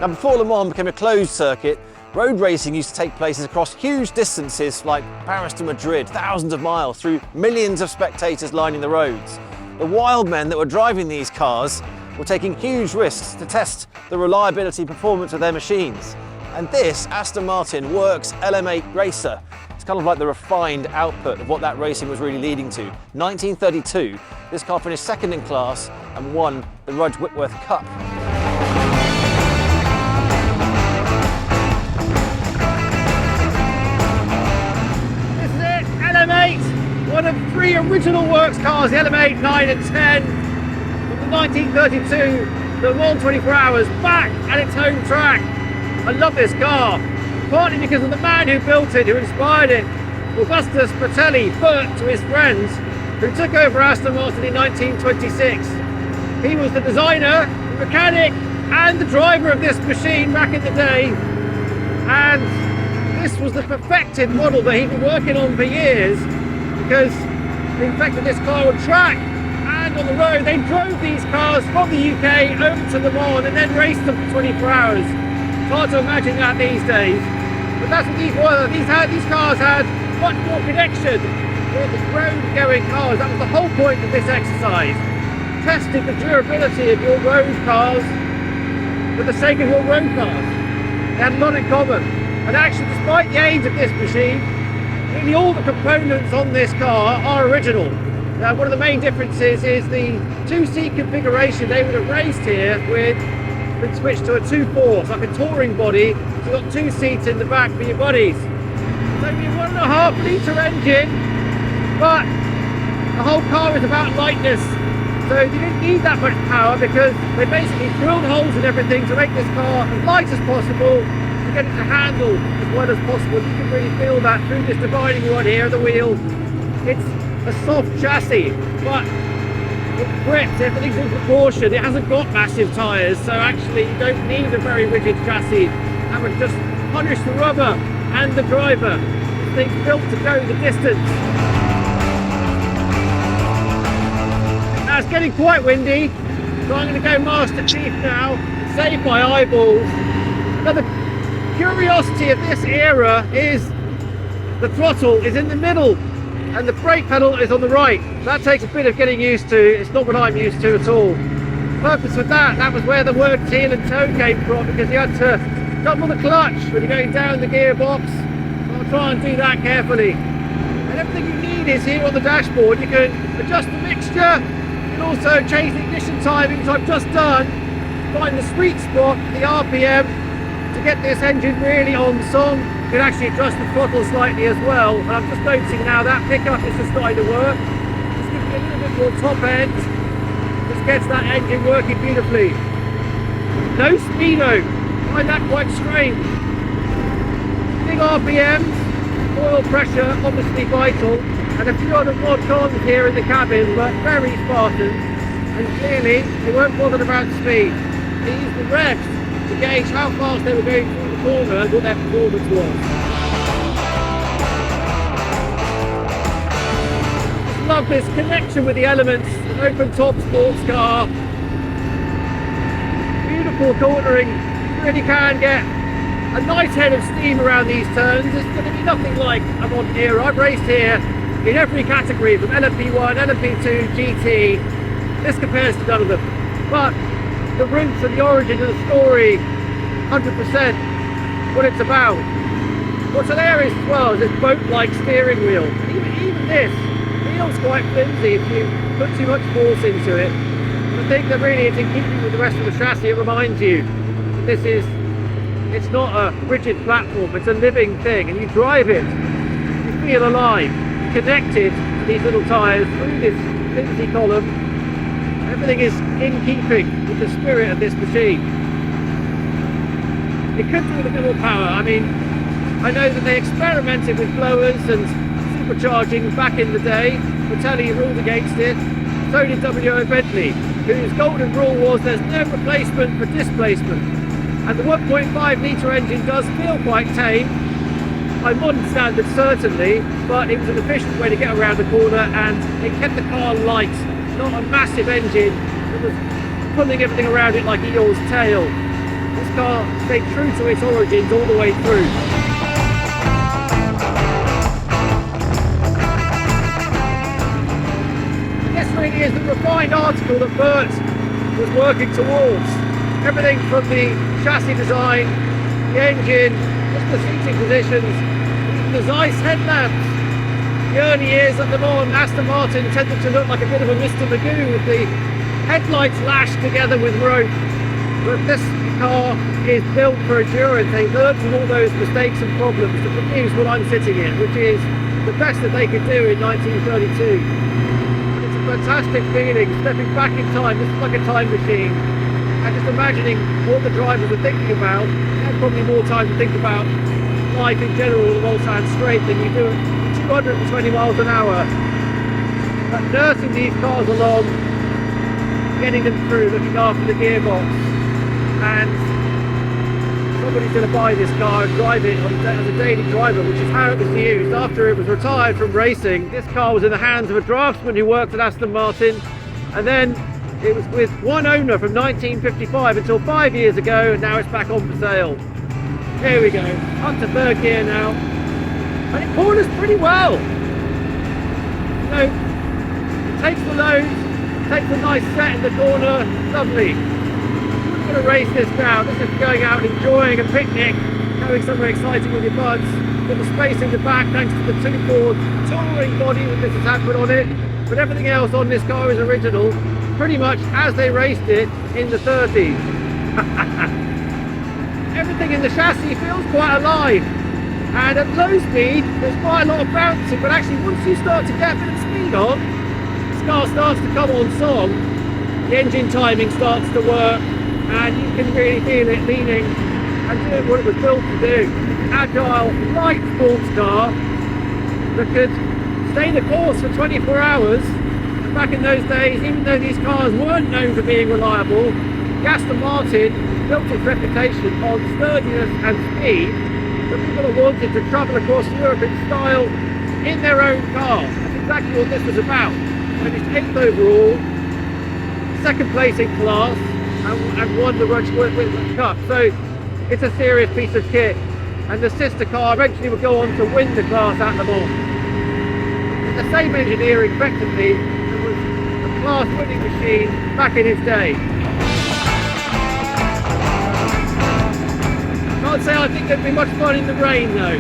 Now, before Le Mans became a closed circuit, road racing used to take place across huge distances like Paris to Madrid, thousands of miles through millions of spectators lining the roads. The wild men that were driving these cars were taking huge risks to test the reliability and performance of their machines. And this Aston Martin Works LM8 racer, it's kind of like the refined output of what that racing was really leading to. 1932, this car finished second in class and won the Rudge Whitworth Cup. LM8, one of three original Works cars, the LM8, 9 and 10, from the 1932, the Le Mans 24 Hours, back at its home track. I love this car, partly because of the man who built it, who inspired it, Augustus Fratelli, Bert to his friends, who took over Aston Martin in 1926. He was the designer, the mechanic, and the driver of this machine back in the day, and this was the perfected model that he'd been working on for years, because they perfected this car on track and on the road. They drove these cars from the UK over to Le Mans and then raced them for 24 hours. It's hard to imagine that these days, but that's what these were. These cars had much more connection with the road-going cars. That was the whole point of this exercise. Tested the durability of your road cars for the sake of your road cars. They had a lot in common. And actually, despite the age of this machine, nearly all the components on this car are original. One of the main differences is the two-seat configuration. They would have raced here with been switched to a 2.4, it's like a touring body. So you've got two seats in the back for your buddies. It's only a 1.5 litre engine, but the whole car is about lightness. So you didn't need that much power because they basically drilled holes in everything to make this car as light as possible, get it to handle as well as possible. You can really feel that through this dividing rod here, the wheel. It's a soft chassis, but it grips, everything's in proportion. It hasn't got massive tyres, so actually you don't need a very rigid chassis. That would just punish the rubber and the driver. This thing's built to go the distance. Now it's getting quite windy, so I'm going to go Master Chief now and save my eyeballs. Another curiosity of this era is the throttle is in the middle and the brake pedal is on the right. That takes a bit of getting used to. It's not what I'm used to at all. The purpose of that was where the word heel and toe came from, because you had to double the clutch when you're going down the gearbox. I'll try and do that carefully. And everything you need is here on the dashboard. You can adjust the mixture. You can also change the ignition timing, which I've just done. Find the sweet spot, the RPM, to get this engine really on song. You can actually adjust the throttle slightly as well. And I'm just noticing now that pickup is just starting to work. Just give me a little bit more top end. This gets that engine working beautifully. No speedo. I find that quite strange. Big RPMs, oil pressure obviously vital, and a few other mod cons here in the cabin, but very Spartan. And clearly they weren't bothered about speed. They used the revs to gauge how fast they were going through the corner and what their performance was. Just love this connection with the elements, an open top sports car. Beautiful cornering, you really can get a nice head of steam around these turns. It's going to be nothing like a modern era. I've raced here in every category from LMP1, LMP2, GT. This compares to none of them. But the roots and the origin of the story, 100% what it's about. What's hilarious as well is this boat-like steering wheel. Even this feels quite flimsy if you put too much force into it. But I think that really it's in keeping with the rest of the chassis. It reminds you that it's not a rigid platform, it's a living thing, and you drive it, you feel alive, you're connected to these little tyres through this flimsy column. Everything is in keeping with the spirit of this machine. It could do with a bit more power. I mean, I know that they experimented with blowers and supercharging back in the day. Fratelli ruled against it. So did W.O. Bentley, whose golden rule was there's no replacement for displacement. And the 1.5 litre engine does feel quite tame, by modern standards certainly, but it was an efficient way to get around the corner, and it kept the car light. Not a massive engine that was pulling everything around it like Eeyore's tail. This car stayed true to its origins all the way through. This really is the refined article that Bert was working towards. Everything from the chassis design, the engine, just the seating positions, even the Zeiss headlamps. The early years of Le Mans, Aston Martin tended to look like a bit of a Mr. Magoo with the headlights lashed together with rope. But this car is built for endurance. They learned from all those mistakes and problems to produce what I'm sitting in, which is the best that they could do in 1932. And it's a fantastic feeling, stepping back in time. This is like a time machine. And just imagining what the drivers were thinking about. They had probably more time to think about life in general on the Mulsanne straight than you do at 220 miles an hour. But nursing these cars along, getting them through, looking after the gearbox, and somebody's going to buy this car and drive it as a daily driver, which is how it was used. After it was retired from racing, this car was in the hands of a draftsman who worked at Aston Martin, and then it was with one owner from 1955 until 5 years ago, and now it's back on for sale. Here we go, up to third gear now, and it corners pretty well. You know, it takes the load, takes a nice set in the corner, lovely. I'm going to race this now. This is going out and enjoying a picnic, having somewhere exciting with your buds. Got the space in the back thanks to the 2-Ford touring body that this has had put on it, but everything else on this car is original, pretty much as they raced it in the 30s. Everything in the chassis feels quite alive, and at low speed there's quite a lot of bouncing, but actually once you start to get a bit of speed on, this car starts to come on song, the engine timing starts to work, and you can really feel it leaning and doing what it was built to do. Agile, light sports car that could stay the course for 24 hours. And back in those days, even though these cars weren't known for being reliable, Aston Martin built its reputation on sturdiness and speed, that people have wanted to travel across Europe in style in their own car. That's exactly what this was about. And it's 8th overall, 2nd place in class, and won the World Cup. So it's a serious piece of kit, and the sister car eventually will go on to win the class at Le Mans. The same engineering effectively, it was a class winning machine back in its day. Can't say I think there'd be much fun in the rain though.